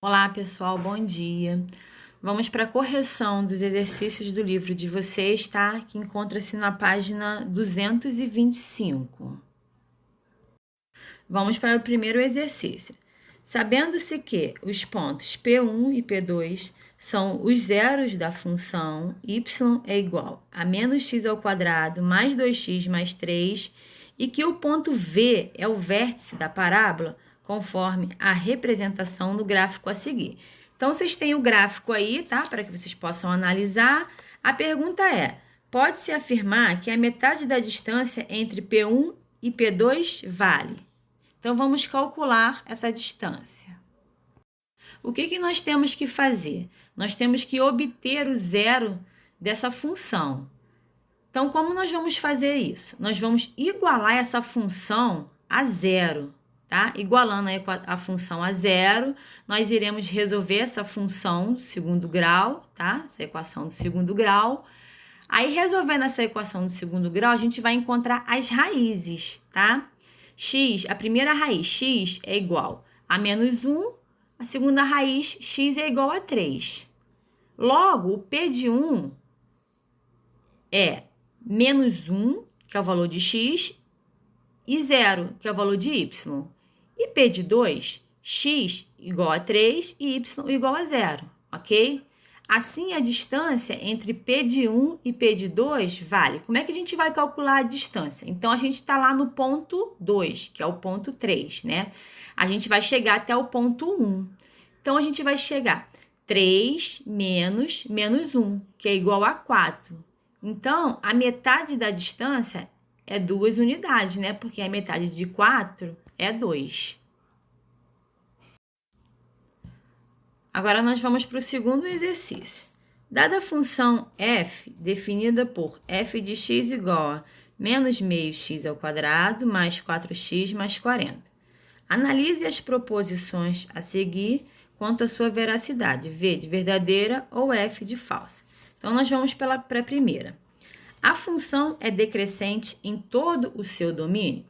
Olá, pessoal, bom dia. Vamos para a correção dos exercícios do livro de vocês, tá? Que encontra-se na página 225. Vamos para o primeiro exercício. Sabendo-se que os pontos P1 e P2 são os zeros da função y é igual a menos x ao quadrado mais 2x mais 3 e que o ponto V é o vértice da parábola, conforme a representação no gráfico a seguir. Então, vocês têm o gráfico aí, tá? Para que vocês possam analisar. A pergunta é: pode-se afirmar que a metade da distância entre P1 e P2 vale? Então, vamos calcular essa distância. O que nós temos que fazer? Nós temos que obter o zero dessa função. Então, como nós vamos fazer isso? Nós vamos igualar essa função a zero, tá? Igualando a função a zero, nós iremos resolver essa função do segundo grau, tá? Essa equação do segundo grau. Aí, resolvendo essa equação do segundo grau, a gente vai encontrar as raízes, tá? A primeira raiz, x é igual a menos 1, a segunda raiz, x é igual a 3. Logo, o P de 1 é menos 1, que é o valor de x, e 0, que é o valor de y. E P de 2, x igual a 3 e y igual a 0, ok? Assim, a distância entre P de 1 e P de 2 vale. Como é que a gente vai calcular a distância? Então, a gente está lá no ponto 2, que é o ponto 3, né? A gente vai chegar até o ponto 1. Então, a gente vai chegar 3 menos 1, que é igual a 4. Então, a metade da distância é 2 unidades, né? Porque a metade de 4 é 2. Agora, nós vamos para o segundo exercício. Dada a função f, definida por f de x igual a menos meio x ao quadrado mais 4x mais 40. Analise as proposições a seguir quanto à sua veracidade, v de verdadeira ou f de falsa. Então, nós vamos para a primeira. A função é decrescente em todo o seu domínio?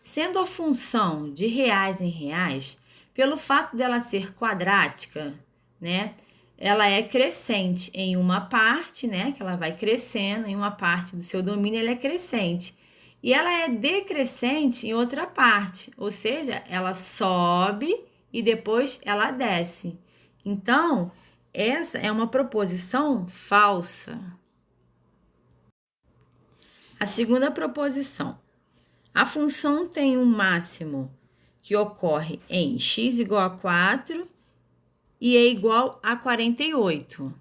Sendo a função de reais em reais, pelo fato dela ser quadrática, né, ela é crescente em uma parte, né, que ela vai crescendo em uma parte do seu domínio, ela é crescente. E ela é decrescente em outra parte, ou seja, ela sobe e depois ela desce. Então, essa é uma proposição falsa. A segunda proposição. A função tem um máximo que ocorre em x igual a 4 e é igual a 48.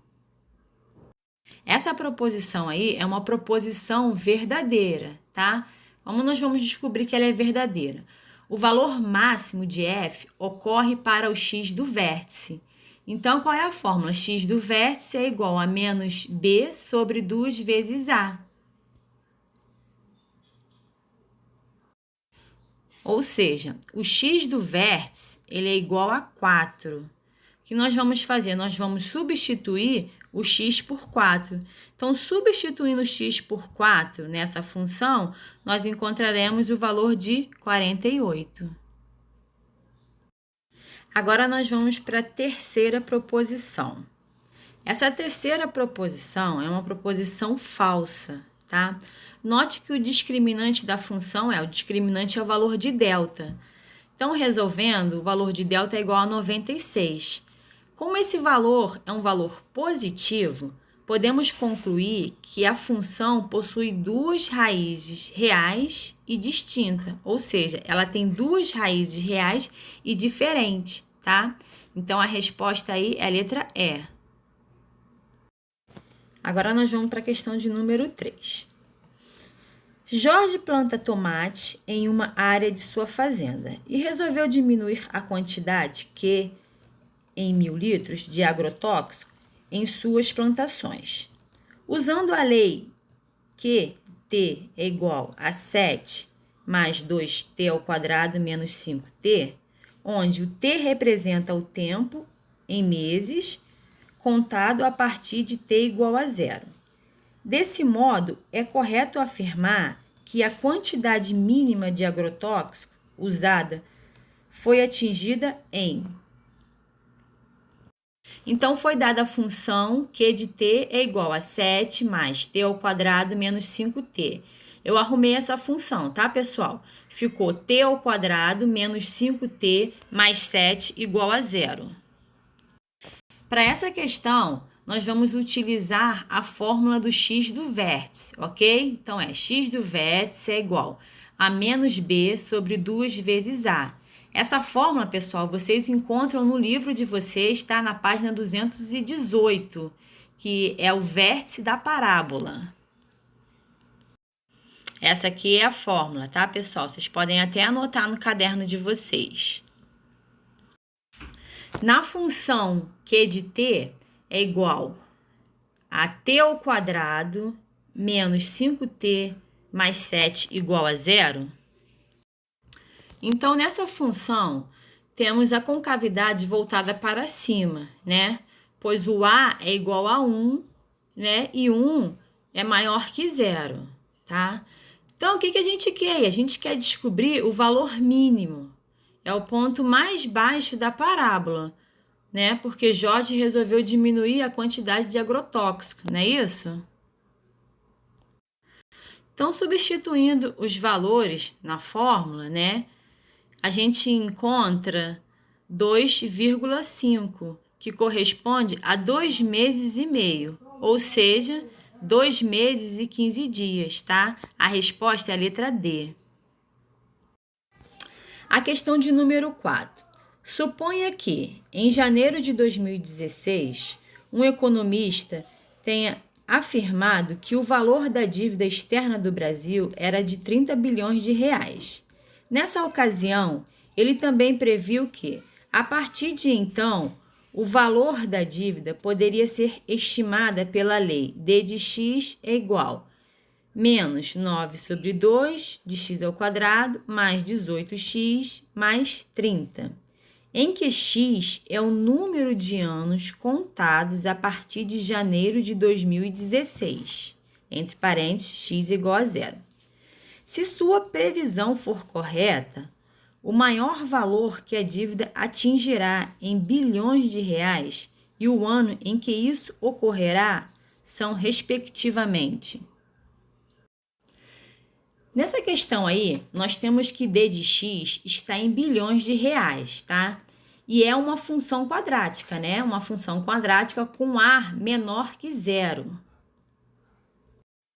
Essa proposição aí é uma proposição verdadeira, tá? Como nós vamos descobrir que ela é verdadeira? O valor máximo de f ocorre para o x do vértice. Então, qual é a fórmula? X do vértice é igual a menos b sobre 2 vezes a. Ou seja, o x do vértice ele é igual a 4. O que nós vamos fazer? Nós vamos substituir o x por 4. Então, substituindo o x por 4 nessa função, nós encontraremos o valor de 48. Agora, nós vamos para a terceira proposição. Essa terceira proposição é uma proposição falsa, tá? Note que o discriminante da função o discriminante é o valor de delta. Então, resolvendo, o valor de delta é igual a 96. Como esse valor é um valor positivo, podemos concluir que a função possui duas raízes reais e distintas, ou seja, ela tem duas raízes reais e diferentes, tá? Então, a resposta aí é a letra E. Agora nós vamos para a questão de número 3. Jorge planta tomate em uma área de sua fazenda e resolveu diminuir a quantidade Q em 1.000 litros de agrotóxico em suas plantações. Usando a lei que T é igual a 7 mais 2T ao quadrado menos 5T, onde o T representa o tempo em meses, contado a partir de t igual a 0. Desse modo, é correto afirmar que a quantidade mínima de agrotóxico usada foi atingida em... Então, foi dada a função Q de t é igual a 7 mais t ao quadrado menos 5t. Eu arrumei essa função, tá, pessoal? Ficou t ao quadrado menos 5t mais 7 igual a 0. Para essa questão, nós vamos utilizar a fórmula do x do vértice, ok? Então, x do vértice é igual a menos b sobre 2 vezes a. Essa fórmula, pessoal, vocês encontram no livro de vocês, está na página 218, que é o vértice da parábola. Essa aqui é a fórmula, tá, pessoal? Vocês podem até anotar no caderno de vocês. Na função Q de t é igual a t ao quadrado menos 5t mais 7 igual a 0. Então, nessa função, temos a concavidade voltada para cima, né? Pois o a é igual a 1, né? E 1 é maior que 0, tá? Então, o que a gente quer? A gente quer descobrir o valor mínimo. É o ponto mais baixo da parábola, né? Porque Jorge resolveu diminuir a quantidade de agrotóxico, não é isso? Então, substituindo os valores na fórmula, né? A gente encontra 2,5, que corresponde a 2 meses e meio, ou seja, 2 meses e 15 dias, tá? A resposta é a letra D. A questão de número 4. Suponha que, em janeiro de 2016, um economista tenha afirmado que o valor da dívida externa do Brasil era de 30 bilhões de reais. Nessa ocasião, ele também previu que, a partir de então, o valor da dívida poderia ser estimada pela lei D de x é igual menos 9 sobre 2 de x ao quadrado mais 18x mais 30, em que x é o número de anos contados a partir de janeiro de 2016, entre parênteses, x igual a 0. Se sua previsão for correta, o maior valor que a dívida atingirá em bilhões de reais e o ano em que isso ocorrerá são, respectivamente. Nessa questão aí, nós temos que d de x está em bilhões de reais, tá? E é uma função quadrática, né? Uma função quadrática com a menor que 0.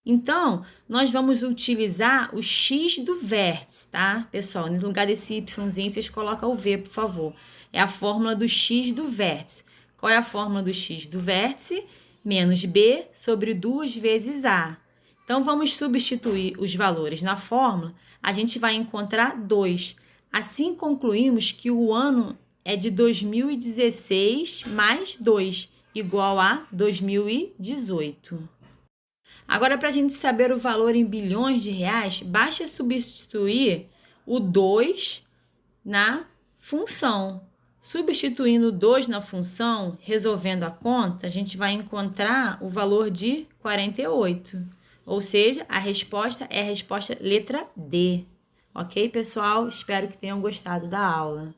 Então, nós vamos utilizar o x do vértice, tá? Pessoal, no lugar desse yzinho, vocês colocam o v, por favor. É a fórmula do x do vértice. Qual é a fórmula do x do vértice? Menos b sobre 2 vezes a. Então, vamos substituir os valores na fórmula. A gente vai encontrar 2. Assim, concluímos que o ano é de 2016 mais 2, igual a 2018. Agora, para a gente saber o valor em bilhões de reais, basta substituir o 2 na função. Substituindo o 2 na função, resolvendo a conta, a gente vai encontrar o valor de 48. Ou seja, a resposta é a resposta letra D. Ok, pessoal? Espero que tenham gostado da aula.